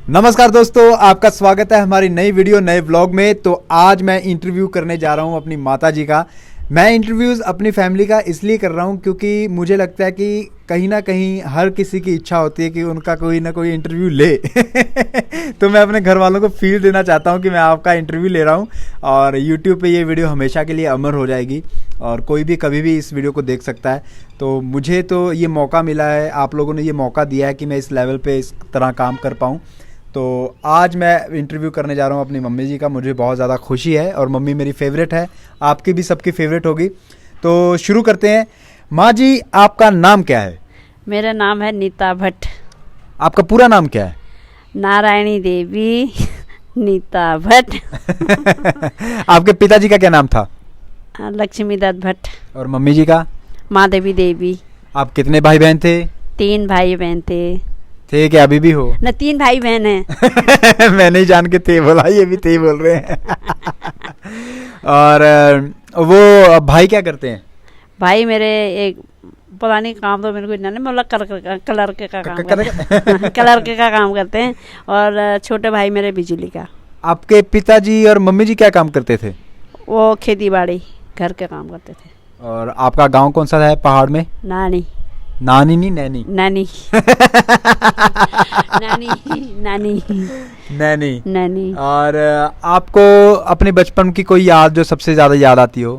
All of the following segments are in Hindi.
नमस्कार दोस्तों, आपका स्वागत है हमारी नई वीडियो नए व्लॉग में। तो आज मैं इंटरव्यू करने जा रहा हूं अपनी माता जी का। मैं इंटरव्यूज़ अपनी फैमिली का इसलिए कर रहा हूं क्योंकि मुझे लगता है कि कहीं ना कहीं हर किसी की इच्छा होती है कि उनका कोई ना कोई इंटरव्यू ले तो मैं अपने घर वालों को फील देना चाहता हूं कि मैं आपका इंटरव्यू ले रहा हूं और यूट्यूब पे ये वीडियो हमेशा के लिए अमर हो जाएगी और कोई भी कभी भी इस वीडियो को देख सकता है। तो मुझे तो ये मौका मिला है, आप लोगों ने ये मौका दिया है कि मैं इस लेवल पे इस तरह काम कर पाऊँ। तो आज मैं इंटरव्यू करने जा रहा हूँ अपनी मम्मी जी का। मुझे बहुत ज़्यादा खुशी है और मम्मी मेरी फेवरेट है, आपकी भी सबकी फेवरेट होगी। तो शुरू करते हैं। माँ जी, आपका नाम क्या है? मेरा नाम है नीता भट्ट। आपका पूरा नाम क्या है? नारायणी देवी नीता भट्ट। आपके पिताजी का क्या नाम था? लक्ष्मी दत्त भट्ट। और मम्मी जी का? माधवी देवी। आप कितने भाई बहन थे? 3 भाई बहन थे क्या अभी भी हो? न 3 भाई बहन हैं। मैं नहीं जान के थे बोला, ये भी थे बोल रहे हैं। और वो भाई क्या करते हैं? भाई मेरे एक पता नहीं काम तो मेरे को इतना नहीं, मतलब कलर के का काम कलर के का काम करते हैं। और छोटे भाई मेरे बिजली का। आपके पिताजी और मम्मी जी क्या काम करते थे? वो खेती बाड़ी घर के काम करते थे। और आपका गांव कौन सा है पहाड़ में? नानी। नानी नहीं, नैनी। नानी। नानी नानी नैनी। नानी। और आपको अपने बचपन की कोई याद जो सबसे ज्यादा याद आती हो?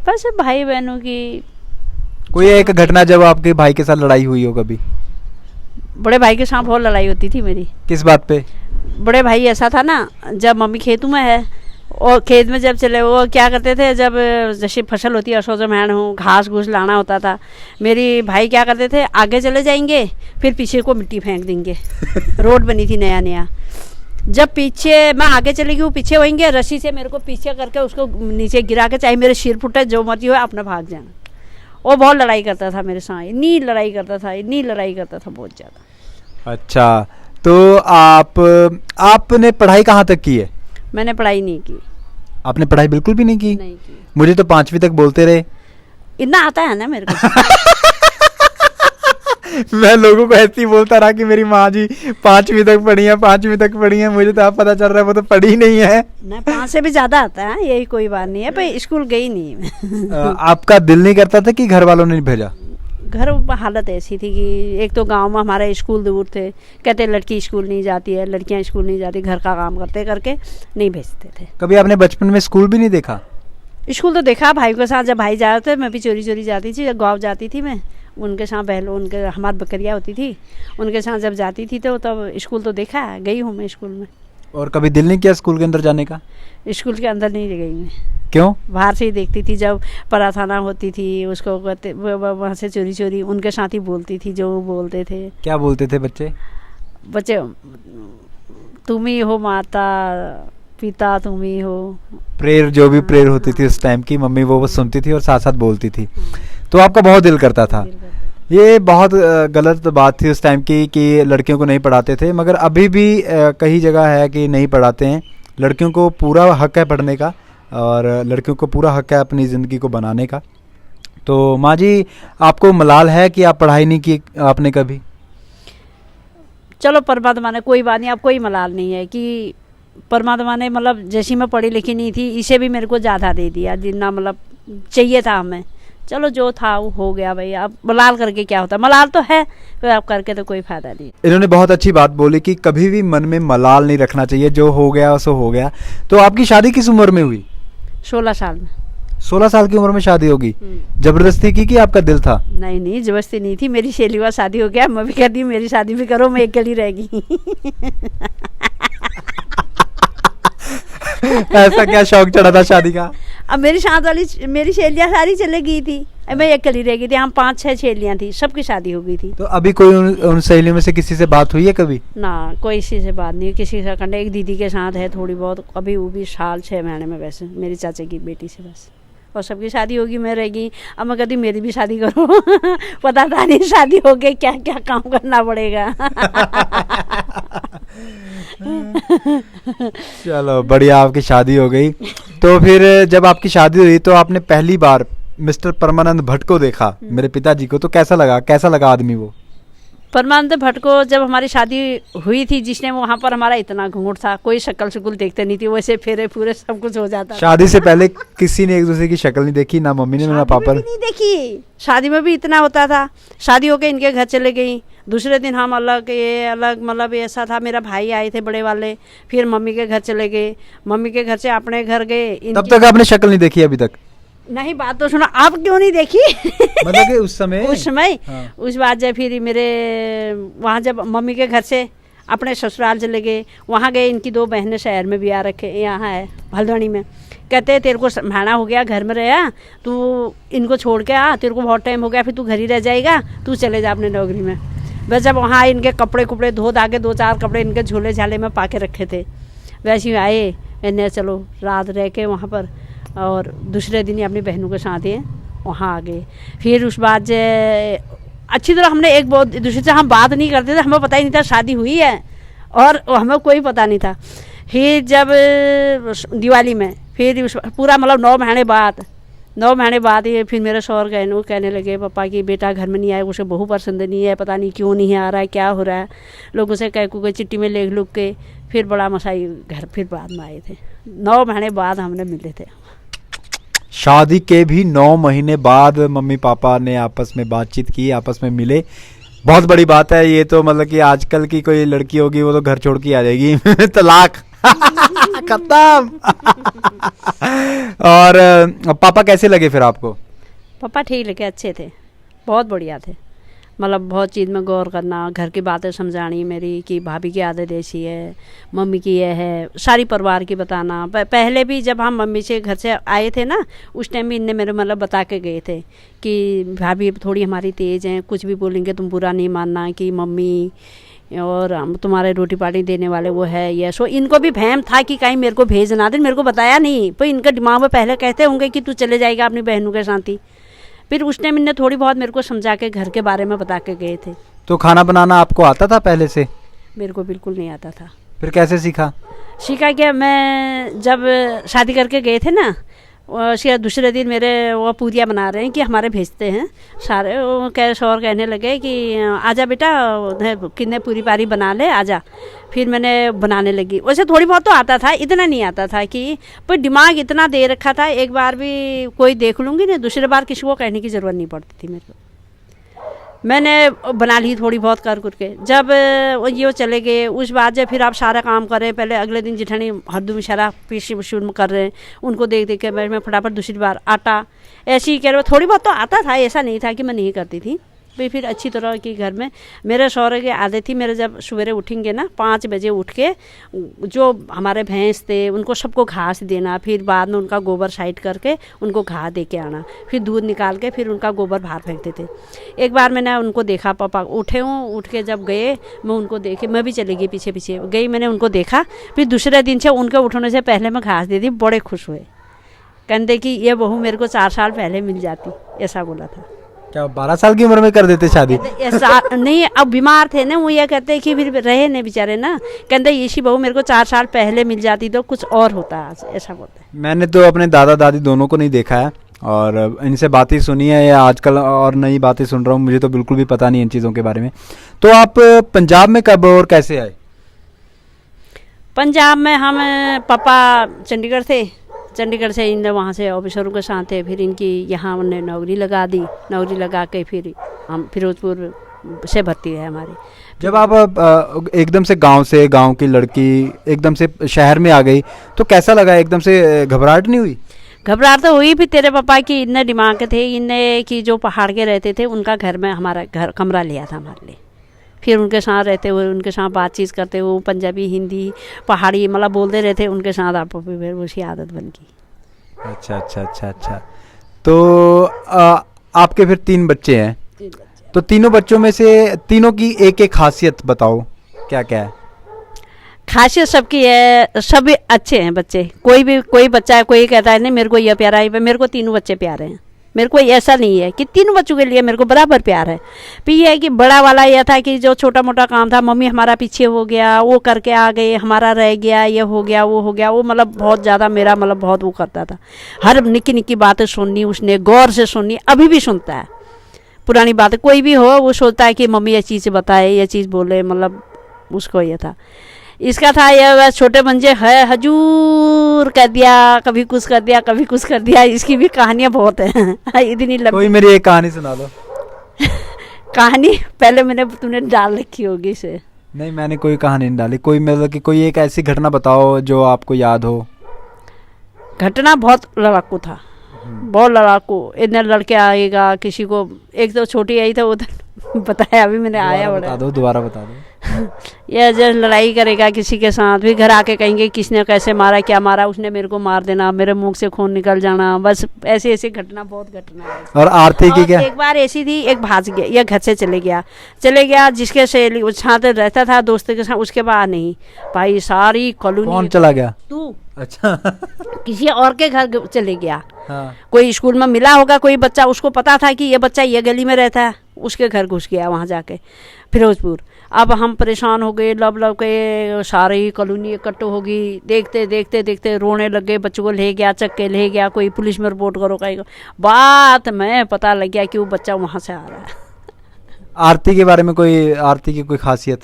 बस भाई बहनों की कोई एक घटना जब आपके भाई के साथ लड़ाई हुई हो कभी? बड़े भाई के साथ बहुत लड़ाई होती थी मेरी। किस बात पे? बड़े भाई ऐसा था ना, जब मम्मी खेतों में है और खेत में जब चले वो क्या करते थे, जब जैसे फसल होती है असो जमान हूँ घास घूस लाना होता था, मेरी भाई क्या करते थे आगे चले जाएंगे फिर पीछे को मिट्टी फेंक देंगे। रोड बनी थी नया नया, जब पीछे मैं आगे चली गई वो पीछे होंगे, रस्सी से मेरे को पीछे करके उसको नीचे गिरा के चाहे मेरे सिर फुटे जो मर्जी हो अपना भाग जाना। वो बहुत लड़ाई करता था मेरे साथ, इतनी लड़ाई करता था बहुत ज़्यादा। अच्छा, तो आपने पढ़ाई कहाँ तक की है? मैंने पढ़ाई नहीं की। आपने पढ़ाई बिल्कुल भी नहीं की? नहीं की। मुझे तो 5वीं तक बोलते रहे। इतना आता है ना मेरे को। मैं लोगों को ऐसे ही बोलता रहा कि मेरी माँ जी 5वीं तक पढ़ी है। मुझे तो आप पता चल रहा है वो तो पढ़ी नहीं है ना। 5 से भी ज्यादा आता है, यही कोई बात नहीं है, पर स्कूल गई नहीं मैं। आपका दिल नहीं करता था कि घर वालों ने भेजा? घर हालत ऐसी थी कि एक तो गांव में हमारे स्कूल दूर थे, कहते लड़की स्कूल नहीं जाती है, लड़कियां स्कूल नहीं जाती, घर का काम करते करके नहीं भेजते थे। कभी आपने बचपन में स्कूल भी नहीं देखा? स्कूल तो देखा भाई के साथ, जब भाई जाते थे मैं भी चोरी चोरी जाती थी, जब गाँव जाती थी मैं उनके साथ, पहले उनके हमारी बकरियाँ होती थी उनके साथ जब जाती थी तो तब स्कूल तो देखा है, गई हूँ मैं स्कूल में। और कभी दिल नहीं किया स्कूल के अंदर जाने का? स्कूल के अंदर नहीं गई मैं। क्यों? बाहर से ही देखती थी, जब प्रार्थना होती थी उसको कहते वहाँ से चोरी चोरी उनके साथ ही बोलती थी जो बोलते थे। क्या बोलते थे बच्चे? तुम ही हो माता पिता, तुम ही हो। प्रेयर, जो भी प्रेयर होती थी उस टाइम की, मम्मी वो सुनती थी और साथ साथ बोलती थी। तो आपका बहुत दिल करता था। ये बहुत गलत बात थी उस टाइम की कि लड़कियों को नहीं पढ़ाते थे, मगर अभी भी कई जगह है कि नहीं पढ़ाते हैं। लड़कियों को पूरा हक है पढ़ने का और लड़कियों को पूरा हक है अपनी ज़िंदगी को बनाने का। तो माँ जी, आपको मलाल है कि आप पढ़ाई नहीं की आपने कभी? चलो परमात्मा ने, कोई बात नहीं, अब कोई मलाल नहीं है कि परमात्मा ने मतलब जैसी मैं पढ़ी लिखी नहीं थी इसे भी मेरे को ज़्यादा दे दिया जितना मतलब चाहिए था हमें। चलो जो था वो हो गया भाई, अब मलाल करके क्या होता है, मलाल तो है तो आप करके तो कोई फायदा नहीं। इन्होंने बहुत अच्छी बात बोली कि कभी भी मन में मलाल नहीं रखना चाहिए, जो हो गया सो हो गया। तो आपकी शादी किस उम्र में हुई? 16 साल में। 16 साल की उम्र में शादी होगी? जबरदस्ती की कि आपका दिल था? नहीं जबरदस्ती नहीं थी, मेरी सहेली का शादी हो गया, मैं भी कहती मेरी शादी भी करो, मैं अकेली रहेगी। ऐसा क्या शौक चढ़ा था शादी का? अब मेरी साथ वाली मेरी सहेलियाँ सारी चले गई थी, मैं अकेली रह गई थी। हम 5-6 सहेलियाँ थी, सबकी शादी हो गई थी। तो अभी कोई उन सहेलियों में से किसी से बात हुई है कभी? ना, कोई किसी से बात नहीं, किसी से कंडे। एक दीदी के साथ है थोड़ी बहुत, अभी वो भी साल 6 महीने में, वैसे मेरी चाचे की बेटी से बस। और सबकी शादी होगी, मैं रहेगी। अब मैं कहती मेरी भी शादी करो। पता था नहीं शादी हो गई क्या क्या काम करना पड़ेगा। चलो बढ़िया, आपकी शादी हो गई। तो फिर जब आपकी शादी हुई तो आपने पहली बार मिस्टर परमानंद भट्ट को देखा, मेरे पिताजी को, तो कैसा लगा आदमी वो? परमानंद भट्ट को जब हमारी शादी हुई थी, जिसने वहाँ पर हमारा इतना घूंघट था, कोई शक्ल शुक्ल देखते नहीं थी, वैसे फेरे पूरे सब कुछ हो जाता था। शादी से पहले किसी ने एक दूसरे की शक्ल नहीं देखी, ना मम्मी ने ना पापा ने? नहीं देखी, शादी में भी इतना होता था। शादी होके इनके घर चले गई, दूसरे दिन हम अलग, ये अलग, मतलब ऐसा था। मेरा भाई आए थे बड़े वाले, फिर मम्मी के घर चले गए, मम्मी के घर से अपने घर गए। तब तक आपने शक्ल नहीं देखी अभी तक? नहीं, बात तो सुना। आप क्यों नहीं देखी? मतलब कि उस समय हाँ। उस बात जब फिर मेरे वहाँ जब मम्मी के घर से अपने ससुराल चले गए, वहाँ गए, इनकी 2 बहनें शहर में भी आ रखे, यहाँ है हल्द्वानी में। कहते तेरे को भाड़ा हो गया, घर में रहा, तू इनको छोड़ के आ, तेरे को बहुत टाइम हो गया, फिर तू घर ही रह जाएगा, तू चले जा अपने नौकरी में। बस जब वहाँ इनके कपड़े कुपड़े धो धा के 2-4 कपड़े इनके झोले झाले में पा के रखे थे, वैसे ही आए, इन्हें चलो रात रह के वहाँ पर, और दूसरे दिन ही अपनी बहनों के साथ ही वहाँ आ गए। फिर उस बाद अच्छी तरह हमने एक बहुत दूसरे से हम बात नहीं करते थे, हमें पता ही नहीं था शादी हुई है, और हमें कोई पता नहीं था। फिर जब दिवाली में फिर पूरा मतलब 9 महीने बाद ये फिर मेरे शौहर कहने लगे पापा कि बेटा घर में नहीं आए, उसे बहू पसंद नहीं है, पता नहीं क्यों नहीं आ रहा है, क्या हो रहा है। लोगों से कह के चिट्ठी में लिख लुक के फिर बड़ा मसाई घर फिर बाद में आए थे। 9 महीने बाद हमने मिले थे। शादी के भी 9 महीने बाद मम्मी पापा ने आपस में बातचीत की, आपस में मिले। बहुत बड़ी बात है ये तो, मतलब कि आजकल की कोई लड़की होगी वो तो घर छोड़ के आ जाएगी तलाक खत्म। और पापा कैसे लगे फिर आपको? पापा ठीक लगे, अच्छे थे, बहुत बढ़िया थे। मतलब बहुत चीज़ में गौर करना, घर की बातें समझानी मेरी कि भाभी की आदत ऐसी है, मम्मी की ये है, सारी परिवार की बताना। पहले भी जब हम मम्मी से घर से आए थे ना, उस टाइम भी इनने मेरे मतलब बता के गए थे कि भाभी थोड़ी हमारी तेज़ हैं, कुछ भी बोलेंगे तुम बुरा नहीं मानना, कि मम्मी और हम तुम्हारे रोटी पानी देने वाले वो है ये सो। इनको भी वहम था कि कहीं मेरे को भेज ना दे, मेरे को बताया नहीं, पर इनका दिमाग में पहले कहते होंगे कि तू चले जाएगा अपनी बहनों के साथ ही। फिर उस टाइम इन्हें थोड़ी बहुत मेरे को समझा के घर के बारे में बता के गए थे। तो खाना बनाना आपको आता था पहले से? मेरे को बिल्कुल नहीं आता था। फिर कैसे सीखा? क्या मैं जब शादी करके गए थे ना, उसके दूसरे दिन मेरे वो पूरियाँ बना रहे हैं कि हमारे भेजते हैं सारे, वो शौहर कहने लगे कि आजा बेटा कितने पूरी पारी बना ले आजा। फिर मैंने बनाने लगी। वैसे थोड़ी बहुत तो आता था, इतना नहीं आता था कि, पर दिमाग इतना दे रखा था, एक बार भी कोई देख लूँगी ना, दूसरे बार किसी को कहने की ज़रूरत नहीं पड़ती थी मेरे को। मैंने बना ली थोड़ी बहुत कर के। जब ये चले गए उस बाद जब फिर आप सारा काम कर रहे हैं, पहले अगले दिन जिठानी हरदम इशारा पीसी शुरू कर रहे हैं, उनको देख देख के मैं फटाफट दूसरी बार आटा ऐसे ही कह रहे। थोड़ी बहुत तो आता था, ऐसा नहीं था कि मैं नहीं करती थी भाई। फिर अच्छी तरह की घर में मेरे शौहर की आदत थी, मेरे जब सवेरे उठेंगे ना 5 बजे उठ के जो हमारे भैंस थे उनको सबको घास देना, फिर बाद में उनका गोबर साइड करके उनको घास दे के आना, फिर दूध निकाल के फिर उनका गोबर बाहर फेंकते थे। एक बार मैंने उनको देखा, पापा उठे हूँ, उठ के जब गए मैं उनको देखे, मैं भी चली गई पीछे पीछे गई, मैंने उनको देखा। फिर दूसरे दिन से उनके उठने से पहले मैं घास दे दी, बड़े खुश हुए, कहते कि ये बहू मेरे को 4 साल पहले मिल जाती, ऐसा बोला था। क्या 12 साल की उम्र में कर देते शादी? ऐसा नहीं, अब बीमार थे ना, वो ये कहते कि फिर रहे नहीं बेचारे ना, कहते इसी बहू मेरे को 4 साल पहले मिल जाती तो कुछ और होता, ऐसा बोलते हैं। मैंने तो अपने दादा दादी दोनों को नहीं देखा है और इनसे बातें सुनी है या आजकल और नई बातें सुन रहा हूँ, मुझे तो बिल्कुल भी पता नहीं इन चीज़ों के बारे में। तो आप पंजाब में कब और कैसे आए? पंजाब में हम पापा चंडीगढ़ थे, चंडीगढ़ से इन वहाँ से ऑफिसरों के साथ थे, फिर इनकी यहाँ उन्होंने नौकरी लगा दी, नौकरी लगा के फिर हम फिरोजपुर से भर्ती है हमारी। जब आप एकदम से गांव की लड़की एकदम से शहर में आ गई तो कैसा लगा? एकदम से घबराहट नहीं हुई? घबराहट तो हुई। फिर तेरे पापा की इतने दिमाग थे, इनने कि जो पहाड़ के रहते थे उनका घर में हमारा घर कमरा लिया था हमारे लिए। फिर उनके साथ रहते हुए, उनके साथ बातचीत करते हुए, पंजाबी हिंदी पहाड़ी मतलब बोलते रहते, उनके साथ आप उसी आदत बन गई। अच्छा। तो आपके फिर 3 बच्चे हैं, तो तीनों बच्चों में से तीनों की एक एक खासियत बताओ, क्या क्या है? खासियत सबकी है, सभी अच्छे हैं बच्चे। कोई बच्चा है कोई कहता है नहीं मेरे को यह प्यारा है, मेरे को तीनों बच्चे प्यारे हैं। मेरे को ऐसा नहीं है कि तीनों बच्चों के लिए मेरे को बराबर प्यार है। फिर ये है कि बड़ा वाला यह था कि जो छोटा मोटा काम था, मम्मी हमारा पीछे हो गया, वो करके आ गए, हमारा रह गया, ये हो गया वो हो गया, वो मतलब बहुत ज़्यादा मेरा मतलब बहुत वो करता था। हर निक्की निक्की बातें सुननी उसने, गौर से सुननी, अभी भी सुनता है। पुरानी बात, कोई भी हो वो सोचता है कि मम्मी ये चीज़ बताए, ये चीज़ बोले, मतलब उसको ये था। इसका था ये बस छोटे बंजे है हजूर कर दिया, कभी कुछ कर दिया, कभी कुछ कर दिया। इसकी भी कहानियाँ बहुत हैं इतनी लंबी। कोई मेरी एक कहानी सुना दो। कहानी पहले तूने डाल रखी होगी इसे। नहीं, मैंने कोई कहानी नहीं डाली। कोई मतलब कि कोई एक ऐसी घटना बताओ जो आपको याद हो। घटना बहुत लड़ाकू था, बहुत लड़ाकू। इतने लड़के आएगा किसी को, एक तो छोटी आई था वो तो बताया, अभी मैंने आया बड़ा। दोबारा बता दो। ये जो लड़ाई करेगा किसी के साथ, भी घर आके कहेंगे किसने कैसे मारा, क्या मारा, उसने मेरे को मार देना, मेरे मुंह से खून निकल जाना, बस ऐसी ऐसी घटना, बहुत घटना है। और आरती की क्या? एक बार ऐसी थी, एक भाग गया, ये घर से चले गया जिसके से साथ रहता था दोस्त के साथ, उसके बाद नहीं भाई सारी कॉलोनी। कौन चला गया? तू। अच्छा। किसी और के घर चले गया। हाँ। कोई स्कूल में मिला होगा कोई बच्चा, उसको पता था कि ये बच्चा ये गली में रहता है, उसके घर घुस गया वहाँ जाके फिरोजपुर। अब हम परेशान हो गए, लब के सारी कॉलोनी इकट्ठो होगी, देखते देखते देखते रोने लग गए, बच्चों को ले गया, चक के ले गया, कोई पुलिस में रिपोर्ट करो कहीं। बात में पता लग गया कि वो बच्चा वहाँ से आ रहा है। आरती के बारे में कोई, आरती की कोई खासियत?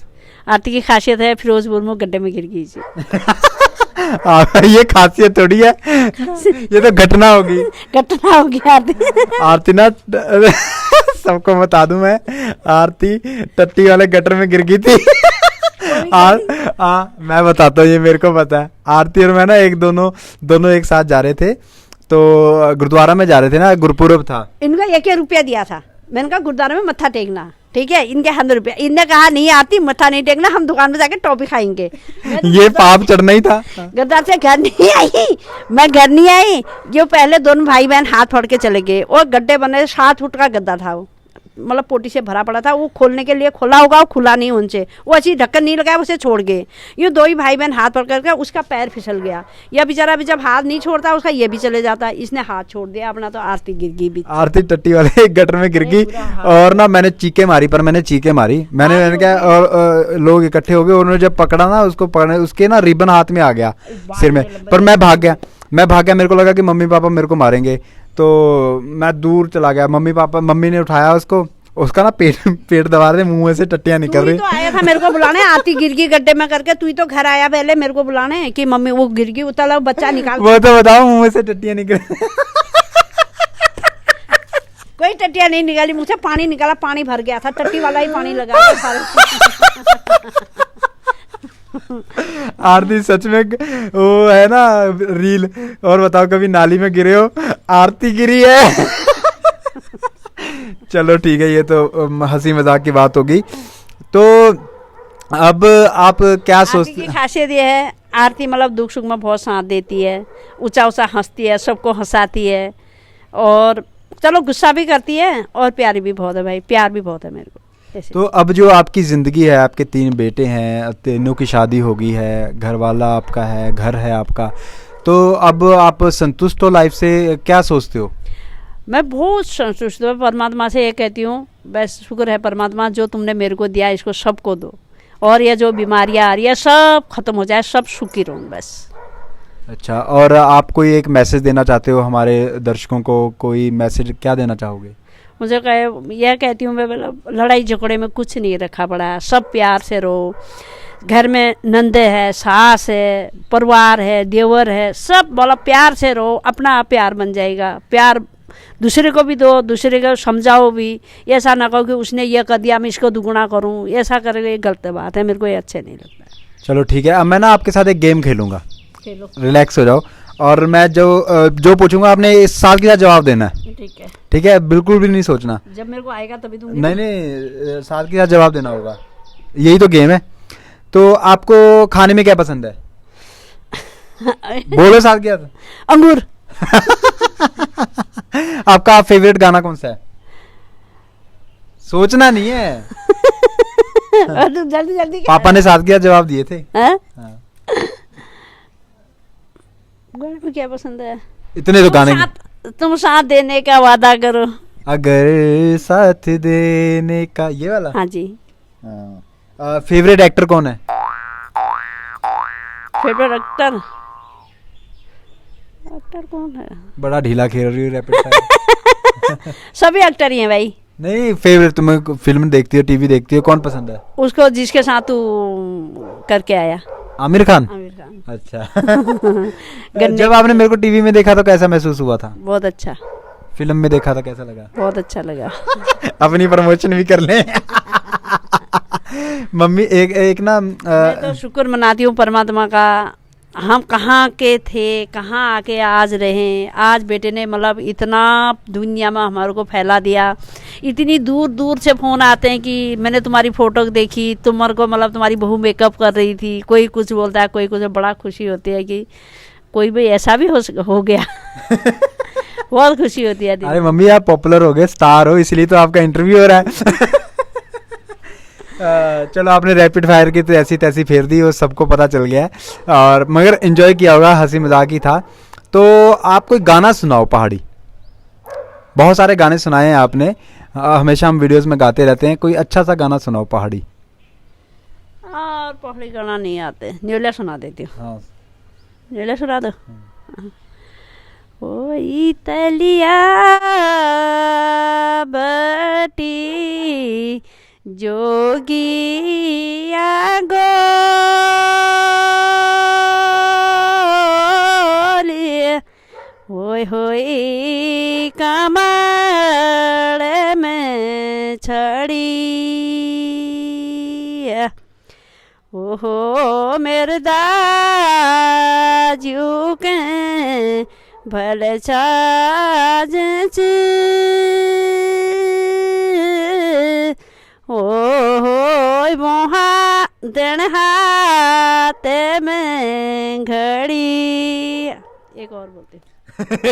आरती की खासियत है फिरोजपुर में गड्ढे में गिर गई थी। ये खासियत थोड़ी है, ये तो घटना होगी। घटना होगी आरती। आरती ना सबको बता दूं मैं, आरती टट्टी वाले गटर में गिर गई थी। मैं बताता हूँ, ये मेरे को पता है। आरती और मैं ना दोनों एक साथ जा रहे थे, तो गुरुद्वारा में जा रहे थे ना, गुरपुरब था। इनका 1 रुपया दिया था, मैंने कहा गुरुद्वारा में मत्था टेकना, ठीक है, इनके 100 रुपया। इनने कहा नहीं आती, मत्था नहीं टेकना, हम दुकान में जाके टॉफी खाएंगे। ये पाप चढ़ना ही था। गुरुद्वारा से घर नहीं आई, मैं घर नहीं आई। जो पहले दोनों भाई बहन हाथ फाड़ के चले गए, और गड्ढे बने, 7 फुट का गड्ढा था वो, मतलब पोटी से भरा पड़ा था। वो खोलने के लिए खोला होगा, वो खुला नहीं उनसे, वो अच्छी ढक्कन नहीं लगाया, उसे छोड़ गए। ये 2 ही भाई बहन हाथ पकड़ करके, उसका पैर फिसल गया। या बेचारा भी जब हाथ नहीं छोड़ता उसका, ये भी चले जाता, इसने हाथ छोड़ दिया अपना, तो आरती गिर गई। आरती टट्टी वाले गटर में गिर गई, और ना मैंने चीखे मारी, मैंने क्या, और लोग इकट्ठे हो गए, उन्होंने जब पकड़ा ना उसको, पकड़ने उसके ना रिबन हाथ में आ गया सिर में, पर मैं भाग गया। मेरे को लगा कि मम्मी पापा मेरे को मारेंगे, तो मैं दूर चला गया। मम्मी ने उठाया उसको, उसका ना पेट दबा रहे, मुंह में से टट्टियां निकल रही। तो आया था मेरे को बुलाने, आरती गिर गई गड्ढे में करके, तू ही तो घर आया पहले मेरे को बुलाने कि मम्मी वो गिर गई, उतला बच्चा निकाल। वो तो बताओ, मुंह में से टट्टियां निकल। कोई टट्टियां नहीं निकाली, मुझसे पानी निकाला, पानी भर गया था, टट्टी वाला ही पानी लगा सारे। आरती सच में वो है ना रील। और बताओ, कभी नाली में गिरे हो? आरती गिरी है। चलो ठीक है, ये तो हंसी मजाक की बात होगी। तो अब आप क्या सोचते हैं? खासियत ये है, आरती मतलब दुख सुख में बहुत साथ देती है, ऊंचा ऊंचा हंसती है, सबको हंसाती है, और चलो गुस्सा भी करती है, और प्यारी भी बहुत है भाई, प्यार भी बहुत है मेरे को। तो अब जो आपकी ज़िंदगी है, आपके 3 बेटे हैं, तीनों की शादी हो गई है, घर वाला आपका है, घर है आपका, तो अब आप संतुष्ट हो लाइफ से? क्या सोचते हो? मैं बहुत संतुष्ट हूँ, परमात्मा से ये कहती हूँ, बस शुक्र है परमात्मा, जो तुमने मेरे को दिया इसको सबको दो, और ये जो बीमारियाँ आ रही है सब खत्म हो जाए, सब सुखी रहूँ बस। अच्छा, और आप कोई एक मैसेज देना चाहते हो हमारे दर्शकों को? कोई मैसेज क्या देना चाहोगे? मुझे यह कहती हूँ मैं, लड़ाई झगड़े में कुछ नहीं रखा पड़ा, सब प्यार से रहो। घर में नंदे है, सास है, परिवार है, देवर है, सब बोला प्यार से रहो, अपना प्यार बन जाएगा। प्यार दूसरे को भी दो, दूसरे को समझाओ भी, ऐसा ना कहो कि उसने ये कर दिया मैं इसको दुगुना करूँ, ऐसा करेगा ये गलत बात है, मेरे को ये अच्छे नहीं लगता। चलो ठीक है, अब मैं ना आपके साथ एक गेम खेलूंगा, रिलैक्स हो जाओ, और मैं जो पूछूंगा आपने इस साल के साथ जवाब देना है। ठीक है, बिल्कुल भी नहीं सोचना। जब मेरे को आएगा तभी दूंगी। नहीं, साल के साथ जवाब देना होगा, यही तो गेम है। तो आपको खाने में क्या पसंद है? बोलो साल के साथ। अंगूर। आपका फेवरेट गाना कौन सा है? सोचना नहीं है। जल्दी जल्दी। पापा ने साथ के साथ जवाब दिए थे। हाँ? में क्या पसंद है? इतने तो गाने। तुम साथ देने का वादा करो, अगर साथ देने का, ये वाला। हाँ जी। फेवरेट एक्टर कौन है? फेवरेट एक्टर कौन है? बड़ा ढीला खेल रही है रैपिड फायर। सभी एक्टर ही हैं भाई। नहीं फेवरेट, तुम्हें फिल्म देखती हो, टीवी देखती हो, कौन पसंद है? उसको जिसके साथ तू करके आया, आमिर खान। आमिर खान। अच्छा। जब आपने मेरे को टीवी में देखा तो कैसा महसूस हुआ था? बहुत अच्छा। फिल्म में देखा था कैसा लगा? बहुत अच्छा लगा। अपनी प्रमोशन भी कर ले। मम्मी एक ना मैं तो शुक्र मनाती हूँ परमात्मा का, हम कहाँ के थे, कहाँ आके आज रहे। आज बेटे ने मतलब इतना दुनिया में हमारे को फैला दिया। इतनी दूर दूर से फ़ोन आते हैं कि मैंने तुम्हारी फ़ोटो देखी, तुम्हारे को मतलब तुम्हारी बहू मेकअप कर रही थी, कोई कुछ बोलता है, कोई कुछ। बड़ा खुशी होती है कि कोई भी ऐसा भी हो गया। बहुत खुशी होती है। अरे मम्मी आप पॉपुलर हो गए, स्टार हो, इसलिए तो आपका इंटरव्यू हो रहा है। चलो आपने रैपिड फायर की तो ऐसी तैसी फेर दी, वो सबको पता चल गया है, और मगर एंजॉय किया होगा, हंसी मजाक ही था। तो आप कोई गाना सुनाओ पहाड़ी। बहुत सारे गाने सुनाए हैं आपने, हमेशा हम वीडियोस में गाते रहते हैं, कोई अच्छा सा गाना सुनाओ पहाड़ी। और पहाड़ी गाना नहीं आते, न्यूला सुना देती हूँ। हाँ न्यूला सुना दो। ओई तलिया बटी जोगिया गोली, होय होय कमर में छड़ी, ओहो मेरे दाजू के भले छाज ओ मोहा दिन हाथे में घड़ी। एक और बोलती हूँ।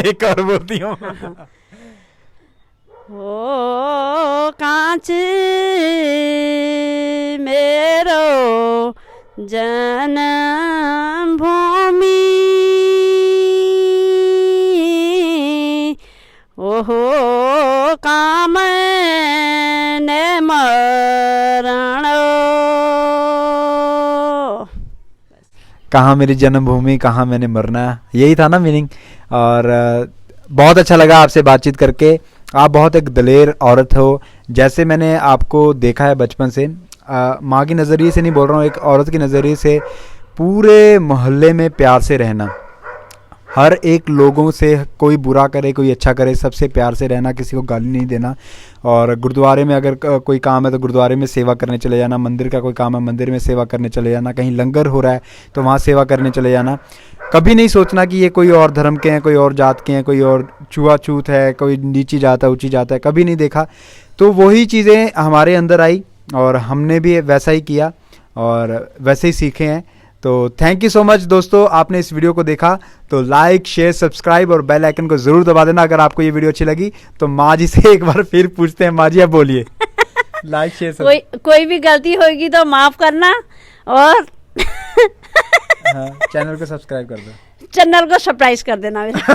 एक और बोलती हूँ। ओ कांच मेरो जन्म भूमि, ओहो काम ने मरण। कहाँ मेरी जन्मभूमि, कहाँ मैंने मरना, यही था ना मीनिंग। और बहुत अच्छा लगा आपसे बातचीत करके। आप बहुत एक दलेर औरत हो, जैसे मैंने आपको देखा है बचपन से। माँ की नज़रिए से नहीं बोल रहा हूँ, एक औरत के नज़रिए से पूरे मोहल्ले में प्यार से रहना, हर एक लोगों से, कोई बुरा करे कोई अच्छा करे, सबसे प्यार से रहना, किसी को गाली नहीं देना। और गुरुद्वारे में अगर कोई काम है तो गुरुद्वारे में सेवा करने चले जाना, मंदिर का कोई काम है मंदिर में सेवा करने चले जाना, कहीं लंगर हो रहा है तो वहाँ सेवा करने चले जाना। कभी नहीं सोचना कि ये कोई और धर्म के हैं, कोई और जात के हैं, कोई और छुआछूत है, कोई नीची जात है ऊंची जात है, कभी नहीं देखा। तो वही चीज़ें हमारे अंदर आई और हमने भी वैसा ही किया और वैसे ही सीखे हैं। तो थैंक यू सो मच दोस्तों, आपने इस वीडियो को देखा तो लाइक शेयर सब्सक्राइब और बेल आइकन को ज़रूर दबा देना। अगर आपको ये वीडियो अच्छी लगी तो माँ जी से एक बार फिर पूछते हैं, माँ जी आप बोलिए। लाइक शेयर कोई भी गलती होगी तो माफ़ करना और हाँ, चैनल को सब्सक्राइब कर दो, चैनल को सरप्राइज कर देना मेरा।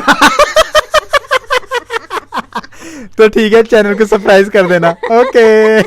तो ठीक है, चैनल को सरप्राइज कर देना। ओके।